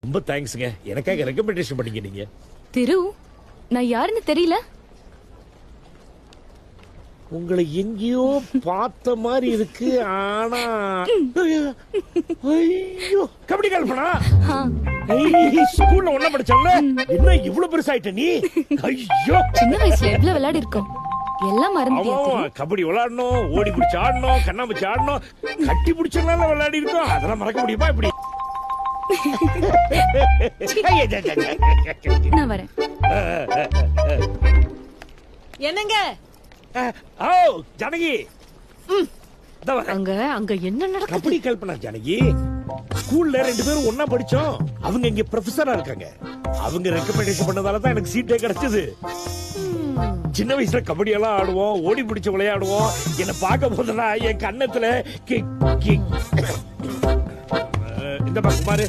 ரொம்ப தேங்க்ஸ்ங்க. எனக்காக ரெக்கமெண்டேஷன் பண்ணீங்க நீங்க. திரு, நான் யாருன்னு தெரியல. உங்களை எங்கேயோ பார்த்த மாதிரி இருக்கு. ஆனா ஐயோ, கபடி கல்பனா ஸ்கூல்ல ஒண்ணா படிச்சோம்ல, என்ன இவ்வளவு பெருசாயிட்ட நீ? ஐயோ, சின்ன வயசுல எவ்வளவு விளையாடி இருக்கோம், எல்லாம் மறந்துட்டியா திரு? கபடி விளையாடணும், ஓடி பிடிச்சு ஆடணும், கண்ணாமூச்சி ஆடணும், கட்டி பிடிச்சனால விளையாடி இருக்கோம். அதெல்லாம் மறக்க முடியுமா இப்படி? நான் வரேன். என்னங்க ஓ ஜானகி, அங்க அங்க என்ன நடக்குது? கபடி கல்பனா ஜானகி, ஸ்கூல்ல 2 பேரும் ஒன்னா படிச்சோம். அவங்க இங்க ப்ரொஃபஸரா இருக்காங்க. அவங்க ரெக்கமெண்டேஷன் பண்ணதால தான் எனக்கு சீட்டே கிடைச்சது. சின்ன வயசுல கபடி எல்லாம் ஆடுவோம், ஓடி பிடிச்சு விளையாடுவோம். என்ன பார்க்க போதுனா என் கண்ணத்துல இந்த பக்கம் பாரு,